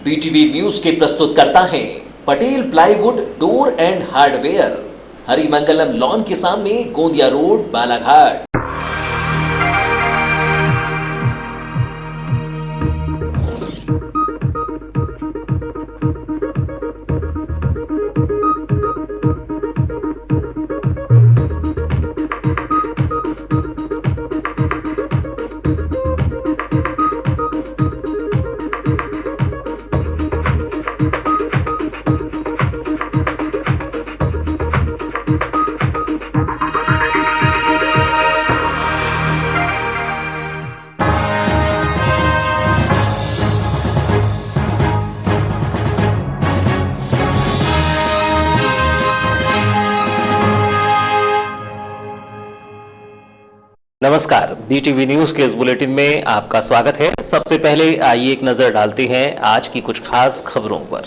BTV news के प्रस्तुत करता है Patel plywood door and hardware, Harimangalam lawn के सामने, गोंदिया रोड, बालाघाट। नमस्कार, बीटीवी न्यूज के इस बुलेटिन में आपका स्वागत है। सबसे पहले आइए एक नजर डालते हैं आज की कुछ खास खबरों पर।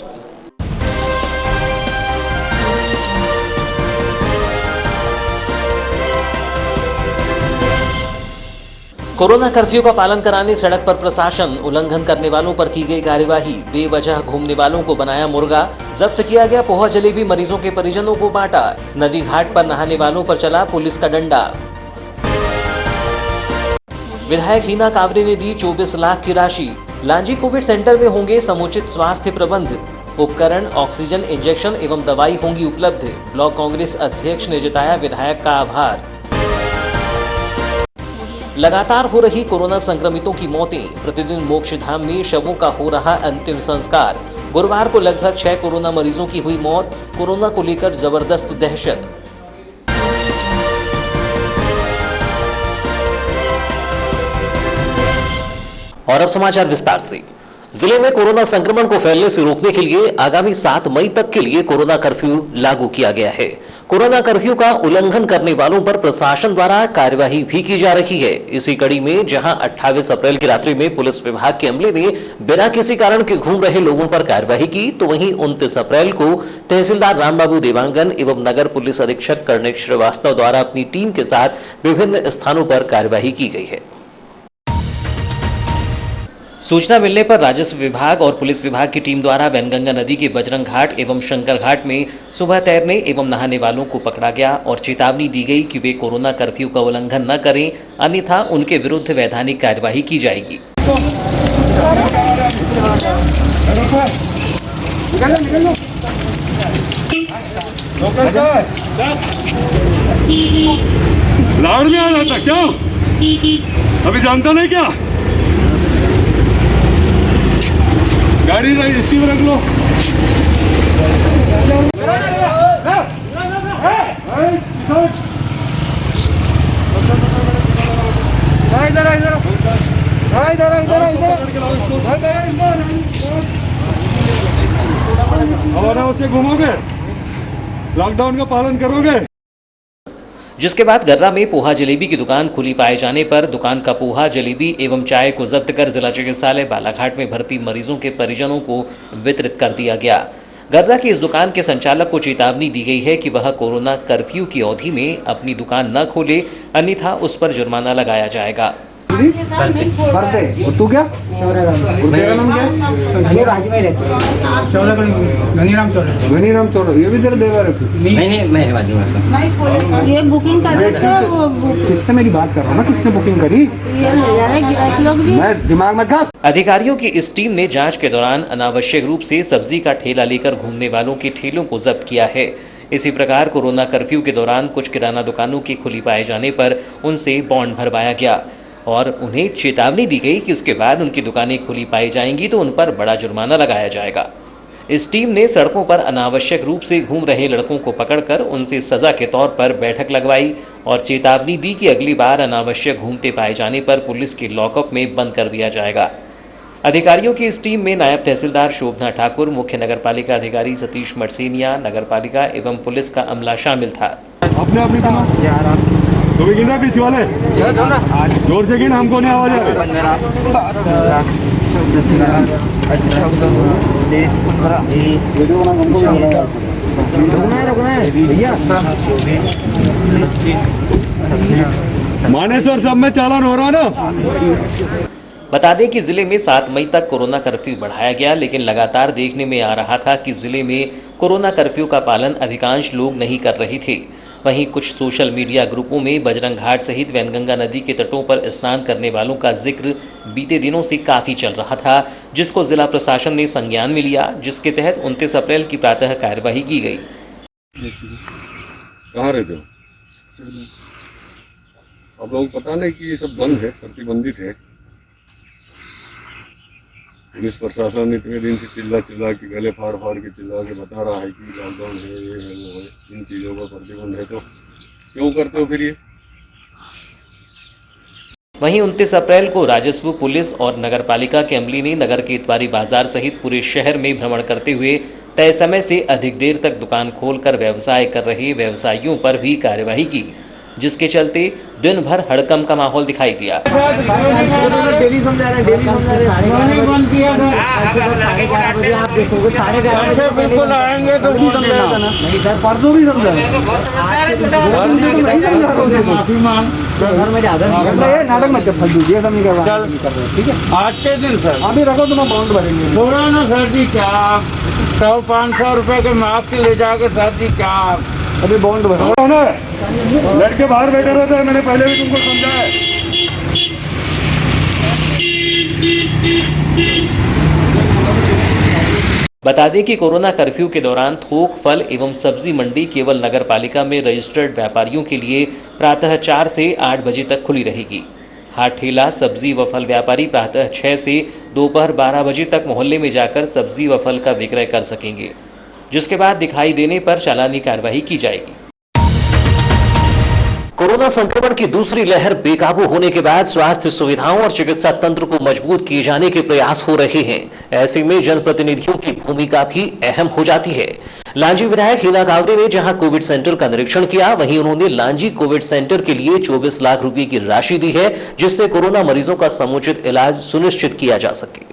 कोरोना कर्फ्यू का पालन कराने सड़क पर प्रशासन, उल्लंघन करने वालों पर की गई कार्यवाही, बेवजह घूमने वालों को बनाया मुर्गा, जब्त किया गया पोहा जलेबी, मरीजों के परिजनों को बांटा, नदी घाट पर नहाने वालों पर चला पुलिस का डंडा। विधायक हीना कावरे ने दी 24 लाख की राशि, लांजी कोविड सेंटर में होंगे समुचित स्वास्थ्य प्रबंध, उपकरण, ऑक्सीजन इंजेक्शन एवं दवाई होंगी उपलब्ध। ब्लॉक कांग्रेस अध्यक्ष ने जताया विधायक का आभार। लगातार हो रही कोरोना संक्रमितों की मौतें, प्रतिदिन मोक्षधाम में शवों का हो रहा अंतिम संस्कार। गुरुवार को लगभग 6 कोरोना मरीजों की हुई मौत, कोरोना को लेकर जबरदस्त दहशत। और अब समाचार विस्तार से। जिले में कोरोना संक्रमण को फैलने से रोकने के लिए आगामी 7 मई तक के लिए कोरोना कर्फ्यू लागू किया गया है। कोरोना कर्फ्यू का उल्लंघन करने वालों पर प्रशासन द्वारा कार्यवाही भी की जा रही है। इसी कड़ी में जहां 28 अप्रैल की रात्रि में पुलिस विभाग के अमले ने बिना किसी कारण के घूम रहे लोगों पर कार्यवाही की, तो वहीं 29 अप्रैल को तहसीलदार रामबाबू देवांगन एवं नगर पुलिस अधीक्षक कर्णेश श्रीवास्तव द्वारा अपनी टीम के साथ विभिन्न स्थानों पर कार्यवाही की गई है। सूचना मिलने पर राजस्व विभाग और पुलिस विभाग की टीम द्वारा वैनगंगा नदी के बजरंग घाट एवं शंकर घाट में सुबह तैरने एवं नहाने वालों को पकड़ा गया और चेतावनी दी गई कि वे कोरोना कर्फ्यू का उल्लंघन न करें, अन्यथा उनके विरुद्ध वैधानिक कार्यवाही की जाएगी। लाड़ में आ जाता क्या? अभी जानता नहीं क्या? गाड़ी इसकी भी रख लो। और उसे घुमाओगे, लॉकडाउन का पालन करोगे। जिसके बाद गर्रा में पोहा जलेबी की दुकान खुली पाए जाने पर दुकान का पोहा जलेबी एवं चाय को जब्त कर जिला चिकित्सालय बालाघाट में भर्ती मरीजों के परिजनों को वितरित कर दिया गया। गर्रा की इस दुकान के संचालक को चेतावनी दी गई है कि वह कोरोना कर्फ्यू की अवधि में अपनी दुकान न खोले, अन्यथा उस पर जुर्माना लगाया जाएगा। और तू क्या? तेरा नाम क्या है? गनीराम चौधरी। ये भी तेरे देवर है? नहीं मैं ये बुकिंग कर रहे थे। किससे मेरी बात कर रहा हूँ ना, किसने बुकिंग करी? मैं दिमाग में था। अधिकारियों की इस टीम ने जांच के दौरान अनावश्यक रूप से सब्जी का ठेला लेकर घूमने वालों के ठेलों को जब्त किया है। इसी प्रकार कोरोना कर्फ्यू के दौरान कुछ किराना दुकानों की खुली पाए जाने पर उनसे बॉन्ड भरवाया गया और उन्हें चेतावनी दी गई कि उसके बाद उनकी दुकानें खुली पाई जाएंगी तो उन पर बड़ा जुर्माना लगाया जाएगा। इस टीम ने सड़कों पर अनावश्यक रूप से घूम रहे लड़कों को पकड़कर उनसे सजा के तौर पर बैठक लगवाई और चेतावनी दी कि अगली बार अनावश्यक घूमते पाए जाने पर पुलिस के लॉकअप में बंद कर दिया जाएगा। अधिकारियों की इस टीम में नायब तहसीलदार शोभना ठाकुर, मुख्य नगरपालिका अधिकारी सतीश मरसेनिया, नगरपालिका एवं पुलिस का अमला शामिल था। तो भी गिना पीछे वाले जोर से गिन, हमको नहीं आवाज आ रही। मानेसर सब में चालान हो रहा ना। बता दें कि जिले में 7 मई तक कोरोना कर्फ्यू बढ़ाया गया, लेकिन लगातार देखने में आ रहा था कि जिले में कोरोना कर्फ्यू का पालन अधिकांश लोग नहीं कर रहे थे। वहीं कुछ सोशल मीडिया ग्रुपों में बजरंग घाट सहित वैनगंगा नदी के तटों पर स्नान करने वालों का जिक्र बीते दिनों से काफ़ी चल रहा था, जिसको जिला प्रशासन ने संज्ञान में लिया, जिसके तहत 29 अप्रैल की प्रातः कार्यवाही की गई। कहाँ रहते हो? आप लोगों को पता नहीं कि ये सब बंद है, प्रतिबंधित है? पुलिस प्रशासन इतने दिन से चिल्ला के गले फाड़ के चिल्ला के बता रहा है कि लॉकडाउन है, ये है, वो है, इन चीज़ों का प्रतिबंध है, तो क्यों करते हो फिर ये? वहीं 29 अप्रैल को राजस्व, पुलिस और नगरपालिका के अमले ने नगर के इतवारी बाजार सहित पूरे शहर में भ्रमण करते हुए तय समय से अधिक देर तक दुकान खोलकर व्यवसाय कर रहे व्यवसायियों पर भी कार्यवाही की, जिसके चलते दिन भर हड़कंप का माहौल दिखाई दिया। डेली समझा रहे बंद किया आप देखोगे 11:30 बिल्कुल आएंगे तो नहीं सर, परसों भी समझा माफी मांग घर में ज्यादा नाटक मत फल दीजिए, सब नहीं कर रहे, ठीक है? आज के दिन सर अभी रखो तो मैं बाउंड भरेंगे थोड़ा ना सर जी, क्या 100-500 रुपए के मास्क ले जाके सर जी क्या अभी बाउंड भरो ना, लड़के बाहर बैठे रहते हैं, मैंने पहले भी तुमको समझाया है। बता दें कि कोरोना कर्फ्यू के दौरान थोक फल एवं सब्जी मंडी केवल नगर पालिका में रजिस्टर्ड व्यापारियों के लिए प्रातः 4 से 8 बजे तक खुली रहेगी। हाट ठेला, सब्जी व फल व्यापारी प्रातः 6 से दोपहर 12 बजे तक मोहल्ले में जाकर सब्जी व फल का विक्रय कर सकेंगे, जिसके बाद दिखाई देने पर चालानी कार्रवाई की जाएगी। कोरोना संक्रमण की दूसरी लहर बेकाबू होने के बाद स्वास्थ्य सुविधाओं और चिकित्सा तंत्र को मजबूत किए जाने के प्रयास हो रहे हैं। ऐसे में जनप्रतिनिधियों की भूमिका भी अहम हो जाती है। लांजी विधायक हिना कावरे ने जहां कोविड सेंटर का निरीक्षण किया, वहीं उन्होंने लांजी कोविड सेंटर के लिए 24 लाख रुपए की राशि दी है, जिससे कोरोना मरीजों का समुचित इलाज सुनिश्चित किया जा सके।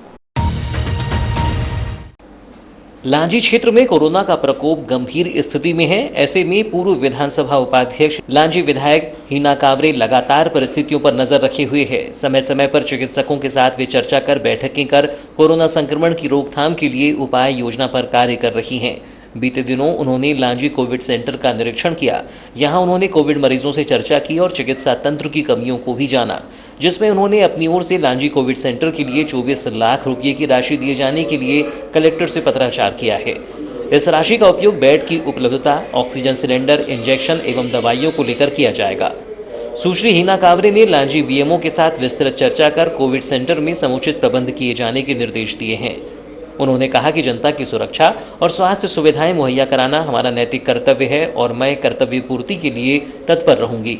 लांजी क्षेत्र में कोरोना का प्रकोप गंभीर स्थिति में है। ऐसे में पूर्व विधानसभा उपाध्यक्ष लांजी विधायक हिना कावरे लगातार परिस्थितियों पर नजर रखे हुए हैं। समय समय पर चिकित्सकों के साथ वे चर्चा कर बैठकें कर कोरोना संक्रमण की रोकथाम के लिए उपाय योजना पर कार्य कर रही हैं। बीते दिनों उन्होंने लांजी कोविड सेंटर का निरीक्षण किया। यहां उन्होंने कोविड मरीजों से चर्चा की और चिकित्सा तंत्र की कमियों को भी जाना, जिसमें उन्होंने अपनी ओर से लांजी कोविड सेंटर के लिए 24 लाख रुपये की राशि दिए जाने के लिए कलेक्टर से पत्राचार किया है। इस राशि का उपयोग बेड की उपलब्धता, ऑक्सीजन सिलेंडर, इंजेक्शन एवं दवाइयों को लेकर किया जाएगा। सुश्री हिना कावरे ने लांजी बीएमओ के साथ विस्तृत चर्चा कर कोविड सेंटर में समुचित प्रबंध किए जाने के निर्देश दिए हैं। उन्होंने कहा कि जनता की सुरक्षा और स्वास्थ्य सुविधाएं मुहैया कराना हमारा नैतिक कर्तव्य है और मैं कर्तव्य पूर्ति के लिए तत्पर रहूंगी।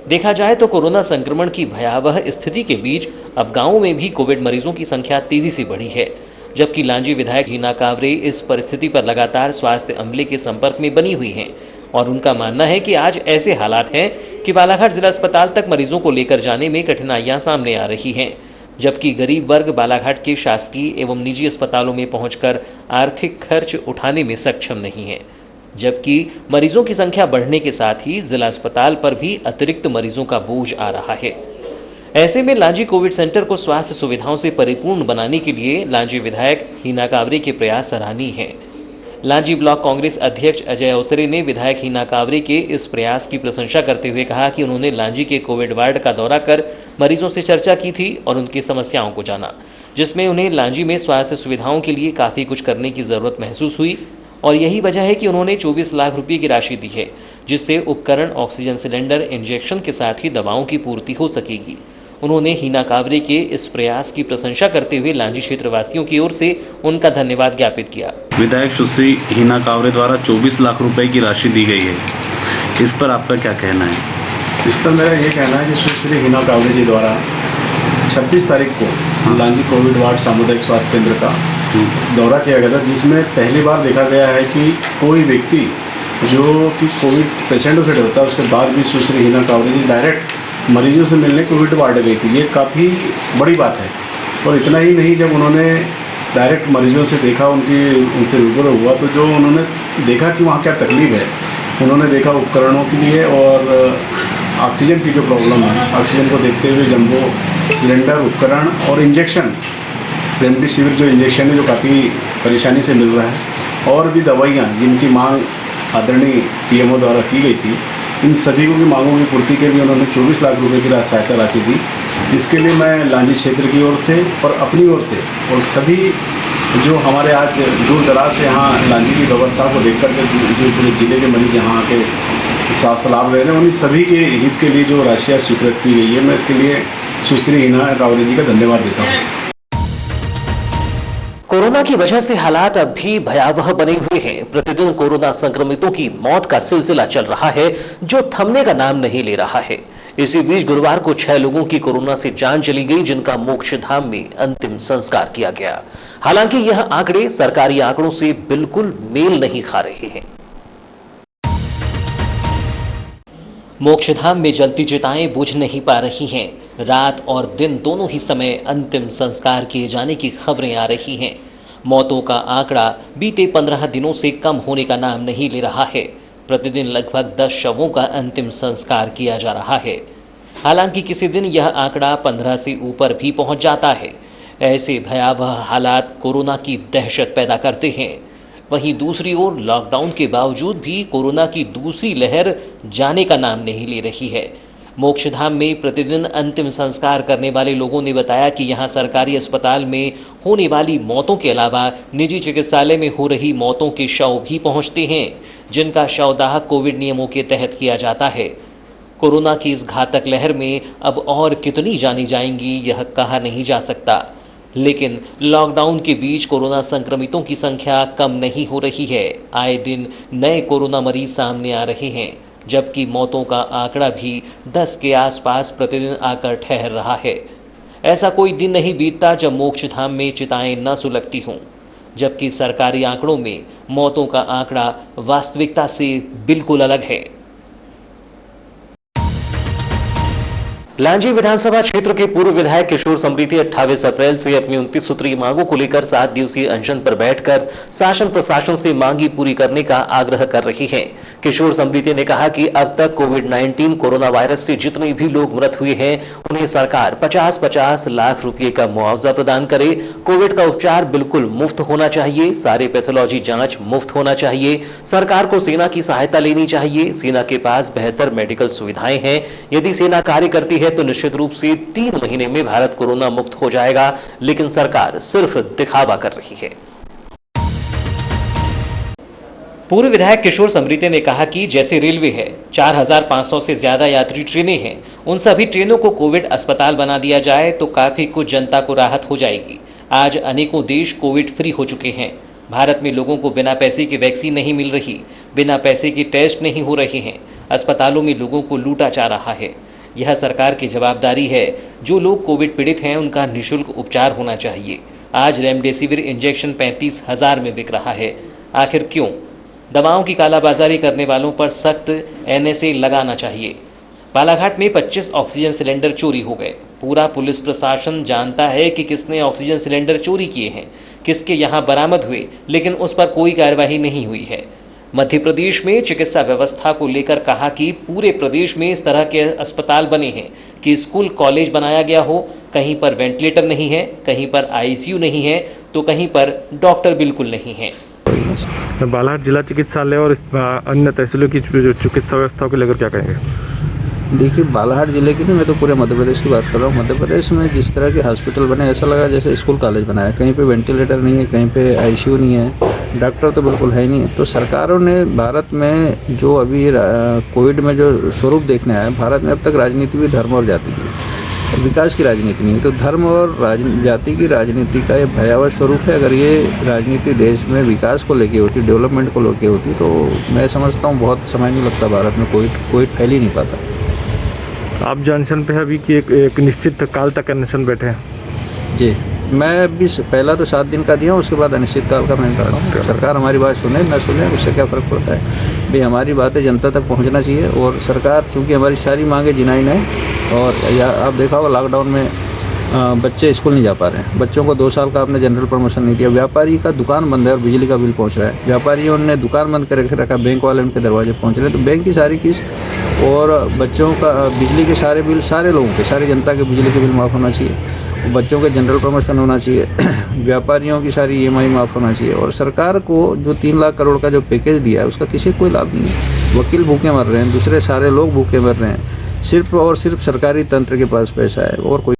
देखा जाए तो कोरोना संक्रमण की भयावह स्थिति के बीच अब गांवों में भी कोविड मरीजों की संख्या तेजी से बढ़ी है, जबकि लांजी विधायक हिना कावरे इस परिस्थिति पर लगातार स्वास्थ्य अमले के संपर्क में बनी हुई हैं और उनका मानना है कि आज ऐसे हालात हैं कि बालाघाट जिला अस्पताल तक मरीजों को लेकर जाने में कठिनाइयां सामने आ रही हैं, जबकि गरीब वर्ग बालाघाट के शासकीय एवं निजी अस्पतालों में पहुंचकर आर्थिक खर्च उठाने में सक्षम नहीं है, जबकि मरीजों की संख्या बढ़ने के साथ ही जिला अस्पताल पर भी अतिरिक्त मरीजों का बोझ आ रहा है। ऐसे में लांजी कोविड सेंटर को स्वास्थ्य सुविधाओं से परिपूर्ण बनाने के लिए लांजी विधायक हिना कावरे के प्रयास सराहनीय हैं। लांजी ब्लॉक कांग्रेस अध्यक्ष अजय अवसरे ने विधायक हिना कावरे के इस प्रयास की प्रशंसा करते हुए कहा कि उन्होंने लांजी के कोविड वार्ड का दौरा कर मरीजों से चर्चा की थी और उनकी समस्याओं को जाना, जिसमें उन्हें लांजी में स्वास्थ्य सुविधाओं के लिए काफ़ी कुछ करने की ज़रूरत महसूस हुई और यही वजह है कि उन्होंने 24 लाख रुपये की राशि दी है, जिससे उपकरण, ऑक्सीजन सिलेंडर, इंजेक्शन के साथ ही दवाओं की पूर्ति हो सकेगी। उन्होंने हिना कावरे के इस प्रयास की प्रशंसा करते हुए लांजी क्षेत्रवासियों की ओर से उनका धन्यवाद ज्ञापित किया। विधायक सुश्री हिना कावरे द्वारा 24 लाख रुपए की राशि दी गई है, इस पर आपका क्या कहना है? इस पर मेरा ये कहना है कि सुश्री हिना कावरे जी द्वारा 26 तारीख को लांजी कोविड वार्ड सामुदायिक स्वास्थ्य केंद्र का दौरा किया गया था, जिसमें पहली बार देखा गया है कि कोई व्यक्ति जो कि कोविड पेशेंट होता है उसके बाद भी सुश्री हिना कावरे जी डायरेक्ट मरीजों से मिलने कोविड वार्ड गई थी। ये काफ़ी बड़ी बात है। और इतना ही नहीं, जब उन्होंने डायरेक्ट मरीजों से देखा, उनसे रूबरू हुआ, तो जो उन्होंने देखा कि वहाँ क्या तकलीफ है, उन्होंने देखा उपकरणों के लिए और ऑक्सीजन की जो प्रॉब्लम है, ऑक्सीजन को देखते हुए जम्बो सिलेंडर, उपकरण और इंजेक्शन, रेमडेसिविर जो इंजेक्शन है जो काफ़ी परेशानी से मिल रहा है, और भी दवाइयाँ जिनकी मांग आदरणीय पीएमओ द्वारा की गई थी, इन सभी की मांगों की पूर्ति के लिए उन्होंने 24 लाख रुपए की सहायता राशि दी। इसके लिए मैं लांजी क्षेत्र की ओर से और अपनी ओर से और सभी जो हमारे आज दूर दराज से यहाँ लांजी की व्यवस्था को देख कर के जो पूरे ज़िले के मरीज यहाँ आके स्वास्थ्य लाभ ले रहे हैं, उन सभी के हित के लिए जो राशि स्वीकृत की गई है, मैं इसके लिए सुश्री हिना कावरे जी का धन्यवाद देता हूँ। कोरोना की वजह से हालात अब भी भयावह बने हुए हैं। प्रतिदिन कोरोना संक्रमितों की मौत का सिलसिला चल रहा है जो थमने का नाम नहीं ले रहा है। इसी बीच गुरुवार को 6 लोगों की कोरोना से जान चली गई, जिनका मोक्षधाम में अंतिम संस्कार किया गया। हालांकि यह आंकड़े सरकारी आंकड़ों से बिल्कुल मेल नहीं खा रहे हैं। मोक्षधाम में जलती चिताएं बुझ नहीं पा रही हैं। रात और दिन दोनों ही समय अंतिम संस्कार किए जाने की खबरें आ रही हैं। मौतों का आंकड़ा बीते 15 दिनों से कम होने का नाम नहीं ले रहा है। प्रतिदिन लगभग 10 शवों का अंतिम संस्कार किया जा रहा है। हालांकि किसी दिन यह आंकड़ा 15 से ऊपर भी पहुंच जाता है। ऐसे भयावह हालात कोरोना की दहशत पैदा करते हैं। वहीं दूसरी ओर लॉकडाउन के बावजूद भी कोरोना की दूसरी लहर जाने का नाम नहीं ले रही है। मोक्षधाम में प्रतिदिन अंतिम संस्कार करने वाले लोगों ने बताया कि यहां सरकारी अस्पताल में होने वाली मौतों के अलावा निजी चिकित्सालय में हो रही मौतों के शव भी पहुंचते हैं, जिनका शवदाह कोविड नियमों के तहत किया जाता है। कोरोना की इस घातक लहर में अब और कितनी जानी जाएंगी यह कहा नहीं जा सकता, लेकिन लॉकडाउन के बीच कोरोना संक्रमितों की संख्या कम नहीं हो रही है। आए दिन नए कोरोना मरीज सामने आ रहे हैं, जबकि मौतों का आंकड़ा भी 10 के आसपास प्रतिदिन आकर ठहर रहा है। ऐसा कोई दिन नहीं बीतता जब मोक्षधाम में चिताएं न सुलगती हों, जबकि सरकारी आंकड़ों में मौतों का आंकड़ा वास्तविकता से बिल्कुल अलग है। लांजी विधानसभा क्षेत्र के पूर्व विधायक किशोर समृद्धि 28 अप्रैल से अपनी 29 सूत्रीय मांगों को लेकर 7 दिवसीय अनशन पर बैठकर शासन प्रशासन से मांगी पूरी करने का आग्रह कर रही हैं। किशोर समृद्धि ने कहा कि अब तक कोविड-19 कोरोना वायरस से जितने भी लोग मृत हुए हैं उन्हें सरकार 50-50 लाख रुपए का मुआवजा प्रदान करे। कोविड का उपचार बिल्कुल मुफ्त होना चाहिए। सारे पैथोलॉजी जांच मुफ्त होना चाहिए। सरकार को सेना की सहायता लेनी चाहिए। सेना के पास बेहतर मेडिकल सुविधाएं हैं। यदि सेना कार्य करती है तो निश्चित रूप से 3 महीने में भारत कोरोना मुक्त हो जाएगा, लेकिन सरकार सिर्फ दिखावा कर रही है। पूर्व विधायक किशोर समृद्धि ने कहा कि जैसे रेलवे है, 4500 से ज्यादा यात्री ट्रेनें हैं, उन सभी ट्रेनों को कोविड अस्पताल बना दिया जाए तो काफी कुछ जनता को राहत हो जाएगी। आज अनेकों देश कोविड फ्री हो चुके हैं। भारत में लोगों को बिना पैसे की वैक्सीन नहीं मिल रही, बिना पैसे की टेस्ट नहीं हो रहे हैं, अस्पतालों में लोगों को लूटा जा रहा है। यह सरकार की जवाबदारी है। जो लोग कोविड पीड़ित हैं उनका निःशुल्क उपचार होना चाहिए। आज रेमडेसिविर इंजेक्शन 35,000 में बिक रहा है। आखिर क्यों? दवाओं की कालाबाजारी करने वालों पर सख्त NSA लगाना चाहिए। बालाघाट में 25 ऑक्सीजन सिलेंडर चोरी हो गए। पूरा पुलिस प्रशासन जानता है कि किसने ऑक्सीजन सिलेंडर चोरी किए हैं, किसके यहाँ बरामद हुए, लेकिन उस पर कोई कार्रवाई नहीं हुई है। मध्य प्रदेश में चिकित्सा व्यवस्था को लेकर कहा कि पूरे प्रदेश में इस तरह के अस्पताल बने हैं कि स्कूल कॉलेज बनाया गया हो, कहीं पर वेंटिलेटर नहीं है, कहीं पर ICU नहीं है, तो कहीं पर डॉक्टर बिल्कुल नहीं है। बालाघाट जिला चिकित्सालय और अन्य तहसीलों की जो चिकित्सा व्यवस्थाओं को लेकर क्या कहेंगे? देखिए, बालाघाट जिले की नहीं, मैं तो पूरे मध्य प्रदेश की बात कर रहा हूँ। मध्य प्रदेश में जिस तरह के हॉस्पिटल बने, ऐसा लगा जैसे स्कूल कॉलेज बनाया। कहीं पे वेंटिलेटर नहीं है, कहीं पे ICU नहीं है, डॉक्टर तो बिल्कुल है ही नहीं। तो सरकारों ने भारत में जो अभी कोविड में जो स्वरूप देखने आया, भारत में अब तक राजनीति भी धर्म और जाति की, विकास की राजनीति नहीं है। तो धर्म और जाति की राजनीति का ये भयावह स्वरूप है। अगर ये राजनीति देश में विकास को लेके होती, डेवलपमेंट को लेके होती, तो मैं समझता हूँ बहुत समय नहीं लगता भारत में कोविड फैल ही नहीं पाता। आप जो अनशन पे है अभी कि एक निश्चित काल तक अनशन बैठे हैं? जी, मैं अभी पहला तो 7 दिन का दिया, उसके बाद अनिश्चित काल का मैं करा हूँ। सरकार हमारी बात सुने न सुने, उससे क्या फ़र्क पड़ता है भाई। हमारी बातें जनता तक पहुँचना चाहिए। और सरकार चूँकि हमारी सारी मांगें जिनाइन है, और या आप देखा होगा लॉकडाउन में बच्चे स्कूल नहीं जा पा रहे हैं। बच्चों को 2 साल का आपने जनरल प्रमोशन नहीं दिया। व्यापारी का दुकान बंद है और बिजली का बिल पहुंच रहा है। व्यापारियों ने दुकान बंद करके रखा, बैंक वाले उनके दरवाजे पहुंच रहे हैं। तो बैंक की सारी किस्त और बच्चों का बिजली के सारे बिल, सारे लोगों के, सारी जनता के बिजली के बिल माफ़ होना चाहिए। बच्चों के जनरल प्रमोशन होना चाहिए। व्यापारियों की सारी EMI माफ़ होना चाहिए। और सरकार को जो 3 लाख करोड़ का जो पैकेज दिया है उसका किसी को कोई लाभ नहीं है। वकील भूखे मर रहे हैं, दूसरे सारे लोग भूखे मर रहे हैं। सिर्फ और सिर्फ सरकारी तंत्र के पास पैसा है और कोई।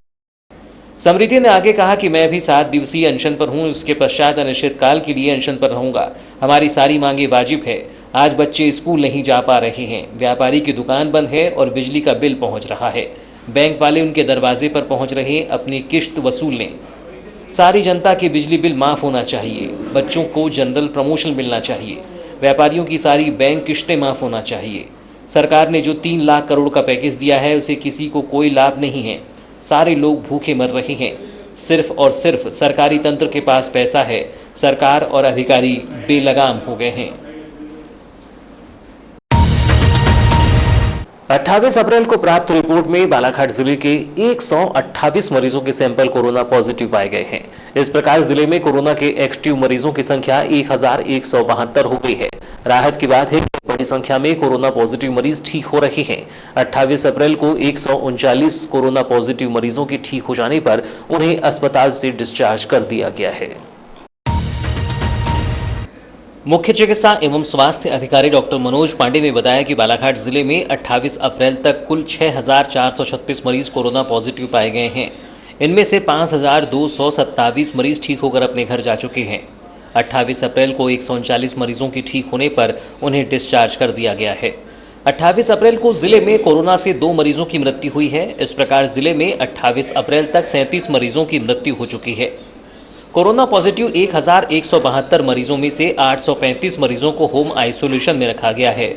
समृद्धि ने आगे कहा कि मैं भी 7 दिवसीय अनशन पर हूं, इसके पश्चात अनिश्चितकाल के लिए अनशन पर रहूंगा। हमारी सारी मांगे वाजिब है। आज बच्चे स्कूल नहीं जा पा रहे हैं, व्यापारी की दुकान बंद है और बिजली का बिल पहुंच रहा है। बैंक वाले उनके दरवाजे पर पहुंच रहे अपनी किश्त वसूल लें। सारी जनता के बिजली बिल माफ़ होना चाहिए। बच्चों को जनरल प्रमोशन मिलना चाहिए। व्यापारियों की सारी बैंक किश्तें माफ़ होना चाहिए। सरकार ने जो 3 लाख करोड़ का पैकेज दिया है उसे किसी को कोई लाभ नहीं है। सारे लोग भूखे मर रहे हैं। सिर्फ और सिर्फ सरकारी तंत्र के पास पैसा है। सरकार और अधिकारी बेलगाम हो गए हैं। 28 अप्रैल को प्राप्त रिपोर्ट में बालाघाट जिले के 128 मरीजों के सैंपल कोरोना पॉजिटिव पाए गए हैं। इस प्रकार जिले में कोरोना के एक्टिव मरीजों की संख्या 1172 हो गई है। राहत की बात है कि बड़ी संख्या में कोरोना पॉजिटिव मरीज ठीक हो रहे हैं। 28 अप्रैल को 139 कोरोना पॉजिटिव मरीजों के ठीक हो जाने पर उन्हें अस्पताल से डिस्चार्ज कर दिया गया है। मुख्य चिकित्सा एवं स्वास्थ्य अधिकारी डॉक्टर मनोज पांडे ने बताया कि बालाघाट जिले में 28 अप्रैल तक कुल 6,436 मरीज कोरोना पॉजिटिव पाए गए हैं। इनमें से 5,227 मरीज ठीक होकर अपने घर जा चुके हैं। 28 अप्रैल को 139 मरीजों की ठीक होने पर उन्हें डिस्चार्ज कर दिया गया है। 28 अप्रैल को जिले में कोरोना से 2 मरीजों की मृत्यु हुई है। इस प्रकार जिले में 28 अप्रैल तक 37 मरीजों की मृत्यु हो चुकी है। कोरोना पॉजिटिव 1,172 मरीजों में से 835 मरीजों को होम आइसोलेशन में रखा गया है।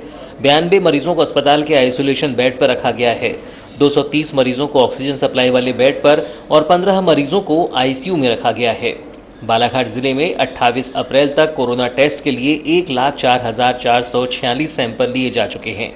92 मरीजों को अस्पताल के आइसोलेशन बेड पर रखा गया है। 230 मरीजों को ऑक्सीजन सप्लाई वाले बेड पर और 15 मरीजों को ICU में रखा गया है। बालाघाट जिले में 28 अप्रैल तक कोरोना टेस्ट के लिए 1,04,446 सैंपल लिए जा चुके हैं।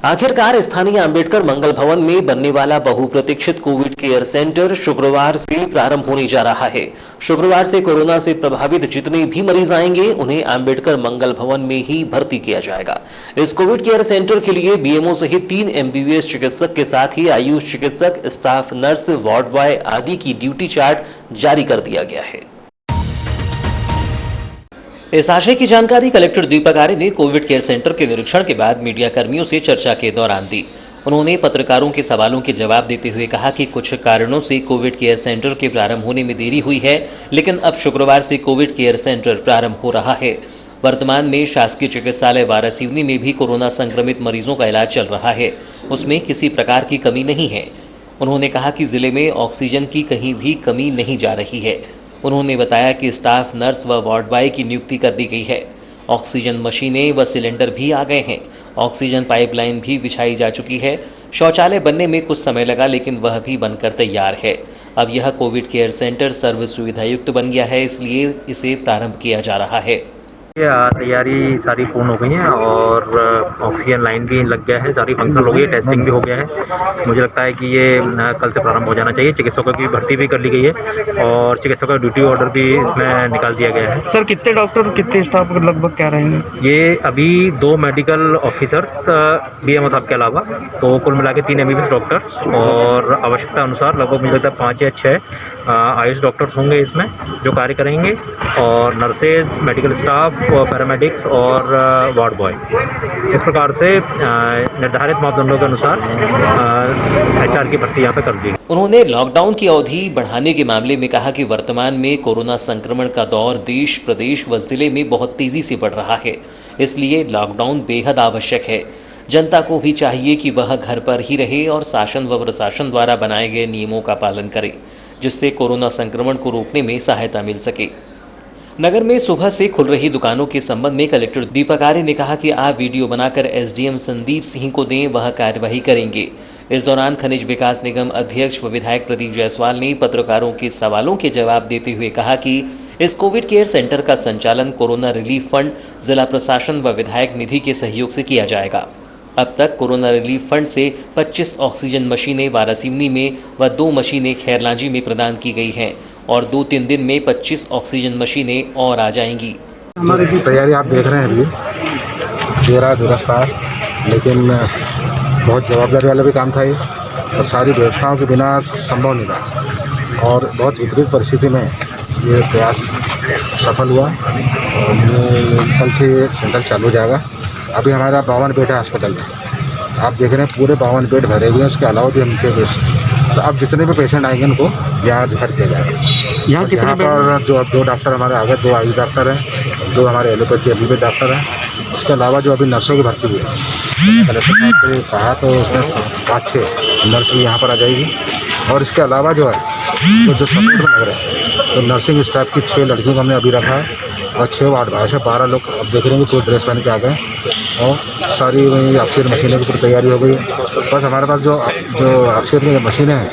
आखिरकार स्थानीय अंबेडकर मंगल भवन में बनने वाला बहुप्रतीक्षित कोविड केयर सेंटर शुक्रवार से प्रारंभ होने जा रहा है। शुक्रवार से कोरोना से प्रभावित जितने भी मरीज आएंगे उन्हें अंबेडकर मंगल भवन में ही भर्ती किया जाएगा। इस कोविड केयर सेंटर के लिए BMO सहित 3 MBBS चिकित्सक के साथ ही आयुष चिकित्सक, स्टाफ नर्स, वार्ड बॉय आदि की ड्यूटी चार्ट जारी कर दिया गया है। इस आशय की जानकारी कलेक्टर दीपक आर्य ने कोविड केयर सेंटर के निरीक्षण के बाद मीडिया कर्मियों से चर्चा के दौरान दी। उन्होंने पत्रकारों के सवालों के जवाब देते हुए कहा कि कुछ कारणों से कोविड केयर सेंटर के प्रारंभ होने में देरी हुई है, लेकिन अब शुक्रवार से कोविड केयर सेंटर प्रारंभ हो रहा है। वर्तमान में शासकीय चिकित्सालय वारासिवनी में भी कोरोना संक्रमित मरीजों का इलाज चल रहा है, उसमें किसी प्रकार की कमी नहीं है। उन्होंने कहा कि जिले में ऑक्सीजन की कहीं भी कमी नहीं जा रही है। उन्होंने बताया कि स्टाफ नर्स व वार्ड बॉय की नियुक्ति कर दी गई है। ऑक्सीजन मशीनें व सिलेंडर भी आ गए हैं। ऑक्सीजन पाइपलाइन भी बिछाई जा चुकी है। शौचालय बनने में कुछ समय लगा, लेकिन वह भी बनकर तैयार है। अब यह कोविड केयर सेंटर सर्व सुविधा युक्त बन गया है, इसलिए इसे प्रारंभ किया जा रहा है। तैयारी सारी पूर्ण हो गई है और ऑक्सीजन लाइन भी लग गया है, सारी फंक्शनल हो गई है, टेस्टिंग भी हो गया है। मुझे लगता है कि ये कल से प्रारंभ हो जाना चाहिए। चिकित्सकों की भर्ती भी कर ली गई है और चिकित्सकों का ड्यूटी ऑर्डर भी इसमें निकाल दिया गया है। सर कितने डॉक्टर कितने स्टाफ लगभग क्या रहेंगे? ये अभी 2 मेडिकल ऑफिसर्स BMO साहब के अलावा, तो कुल मिला के 3 MBBS डॉक्टर और आवश्यकता अनुसार लगभग मुझे लगता है 5 या 6 आयुष डॉक्टर्स होंगे इसमें जो कार्य करेंगे, और नर्सेज, मेडिकल स्टाफ, पैरामेडिक्स और वार्ड बॉय। इस प्रकार से निर्धारित मापदंडों के अनुसार HR की भर्ती यहाँ पे कर दी। उन्होंने लॉकडाउन की अवधि बढ़ाने के मामले में कहा कि वर्तमान में कोरोना संक्रमण का दौर देश, प्रदेश व जिले में बहुत तेजी से बढ़ रहा है, इसलिए लॉकडाउन बेहद आवश्यक है। जनता को भी चाहिए कि वह घर पर ही रहे और शासन व प्रशासन द्वारा बनाए गए नियमों का पालन करे, जिससे कोरोना संक्रमण को रोकने में सहायता मिल सके। नगर में सुबह से खुल रही दुकानों के संबंध में कलेक्टर दीपक आर्य ने कहा कि आप वीडियो बनाकर SDM संदीप सिंह को दें, वह कार्यवाही करेंगे। इस दौरान खनिज विकास निगम अध्यक्ष व विधायक प्रदीप जायसवाल ने पत्रकारों के सवालों के जवाब देते हुए कहा कि इस कोविड केयर सेंटर का संचालन कोरोना रिलीफ फंड, जिला प्रशासन व विधायक निधि के सहयोग से किया जाएगा। अब तक कोरोना रिलीफ फंड से 25 ऑक्सीजन मशीनें वारासिवनी में व 2 मशीनें खैरलांजी में प्रदान की गई हैं और 2-3 दिन में 25 ऑक्सीजन मशीनें और आ जाएंगी। हमारी तैयारी आप देख रहे हैं अभी 13 दुरुस्त था, लेकिन बहुत जवाबदारी वाला भी काम था ये, और सारी व्यवस्थाओं के बिना संभव नहीं था, और बहुत विपरीत परिस्थिति में ये प्रयास सफल हुआ। और ये कल से ये सेंटर चालू हो जाएगा। अभी हमारा 52 बेड है हॉस्पिटल में, आप देख रहे हैं पूरे 52 बेड भरे हुए हैं। उसके अलावा भी हम नीचे तो अब जितने भी पेशेंट आएंगे उनको यहाँ रिफर किया जाएगा। यहाँ पर जो 2 डॉक्टर हमारे आ गए, 2 आयुष डॉक्टर हैं, 2 हमारे एलोपैथी एमबीबीएस डॉक्टर हैं। उसके अलावा जो अभी नर्सों की भर्ती हुई है, कलेक्टर साहब से कहा तो उसमें 5-6 नर्स भी यहाँ पर आ जाएगी। और इसके अलावा जो है जो सपोर्ट में लग रहे हैं, तो नर्सिंग स्टाफ की 6 लड़कियों को हमने अभी रखा है, और 6 वार्ड ऐसे 12 लोग अब देख रहे हैं पूरी ड्रेस पहन के आ गए, और सारी ऑक्सीजन मशीनें की पूरी तैयारी हो गई है। बस हमारे पास जो ऑक्सीजन की मशीनें हैं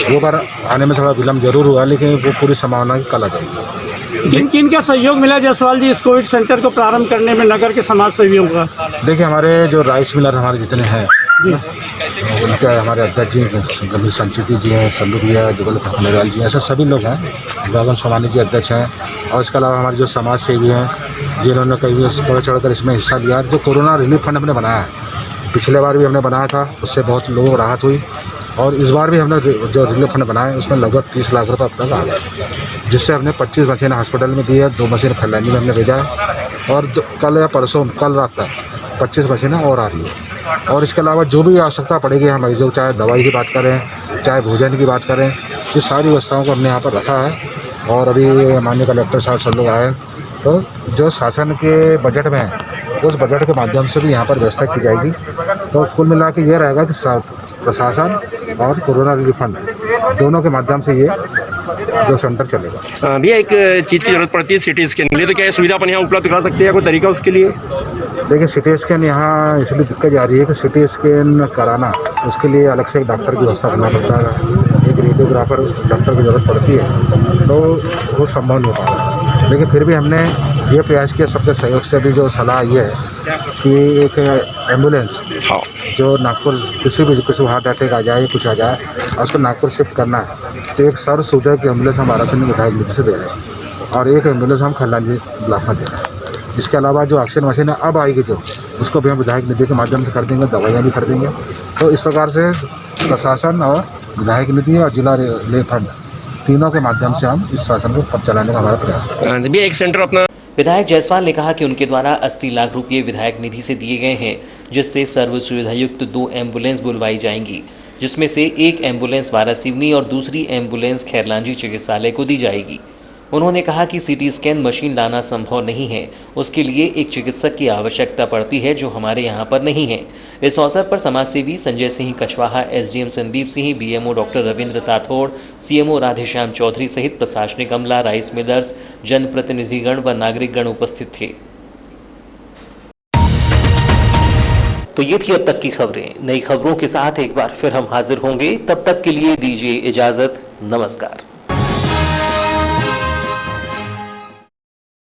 वो पर आने में थोड़ा विलम्ब जरूर हुआ, लेकिन वो पूरी संभावना कल आ जाएगी। किन किन का सहयोग मिला जायसवाल जी इस कोविड सेंटर को प्रारंभ करने में नगर के समाज सेवियों का? देखिए, हमारे जो राइस मिलर हमारे जितने हैं उनके हमारे अध्यक्ष जी गंभीर संचिति जी हैं, संधु जी है, जुगल खंडेलवाल जी, ऐसे सभी लोग हैं। गगन सोमानी जी अध्यक्ष हैं, और इसके अलावा हमारे जो समाज सेवी हैं जिन्होंने कई बढ़ चढ़ कर इसमें हिस्सा लिया। जो कोरोना रिलीफ फंड हमने बनाया है, पिछले बार भी हमने बनाया था, उससे बहुत लोगों को राहत हुई, और इस बार भी हमने जो रिलीफ फंड बनाया उसमें लगभग 30 लाख रुपये अब तक आ गए, जिससे हमने 25 मशीन हॉस्पिटल में दी है, 2 मशीन खंडानी में हमने भेजा है, और कल या परसों कल रात तक 25 मशीनें और आ रही है। और इसके अलावा जो भी आवश्यकता पड़ेगी हम मरीजों को, चाहे दवाई की बात करें, चाहे भोजन की बात करें, ये सारी व्यवस्थाओं को हमने यहाँ पर रखा है। और अभी माननीय कलेक्टर साहब सब लोग आए, तो जो शासन के बजट में है उस बजट के माध्यम से भी यहाँ पर व्यवस्था की जाएगी। तो कुल मिला के ये रहेगा कि प्रशासन और कोरोना रिलीफ फंड दोनों के माध्यम से ये जो सेंटर चलेगा। भैया, एक चीज़ की जरूरत पड़ती है सिटी स्कैन के लिए, तो क्या ये सुविधा अपन यहाँ उपलब्ध करा सकते हैं, कोई तरीका उसके लिए? देखिए, सिटी स्कैन यहाँ इसलिए दिक्कत जा रही है कि सिटी स्कैन कराना उसके लिए अलग से एक डॉक्टर की व्यवस्था करना पड़ता है, एक रेडियोग्राफर डॉक्टर की ज़रूरत पड़ती है, तो वो संभव नहीं हो पा रहा। लेकिन फिर भी हमने ये प्रयास किया सबके सहयोग से। भी जो सलाह ये है कि एक एम्बुलेंस जो नागपुर किसी हार्ट अटैक आ जाए, कुछ आ जाए और उसको नागपुर शिफ्ट करना है, तो एक सर्व सुविधा की एम्बुलेंस हम वाराणसी विधायक निधि से दे रहे हैं, और एक एम्बुलेंस हम खल्लानी ब्लॉक में दे रहे हैं। इसके अलावा जो ऑक्सीजन मशीन अब आएगी जो, उसको भी हम विधायक निधि के माध्यम से कर देंगे, दवाइयाँ भी कर देंगे। तो इस प्रकार से प्रशासन और विधायक निधि और जिला रिलीफ फंड तीनों के माध्यम से हम इस शासन को अब चलाने का हमारा प्रयास है। भैया, एक सेंटर अपना विधायक जायसवाल ने कहा कि उनके द्वारा 80 लाख रुपये विधायक निधि से दिए गए हैं, जिससे सर्व सुविधायुक्त 2 एम्बुलेंस बुलवाई जाएंगी, जिसमें से एक एम्बुलेंस वारासिवनी और दूसरी एम्बुलेंस खैरलांजी चिकित्सालय को दी जाएगी। उन्होंने कहा कि सीटी स्कैन मशीन लाना संभव नहीं है, उसके लिए एक चिकित्सक की आवश्यकता पड़ती है, जो हमारे यहाँ पर नहीं है। इस अवसर पर समाजसेवी Sanjay Singh Kachhwaha, SDM Sandeep Singh, BMO doctor Ravindra Tathod, CMO Radheshyam Chaudhary सहित प्रशासनिक अमला, राइस मिलर्स, जनप्रतिनिधिगण व नागरिकगण उपस्थित थे। तो ये थी अब तक की खबरें। नई खबरों के साथ एक बार फिर हम हाजिर होंगे, तब तक के लिए दीजिए इजाजत। नमस्कार।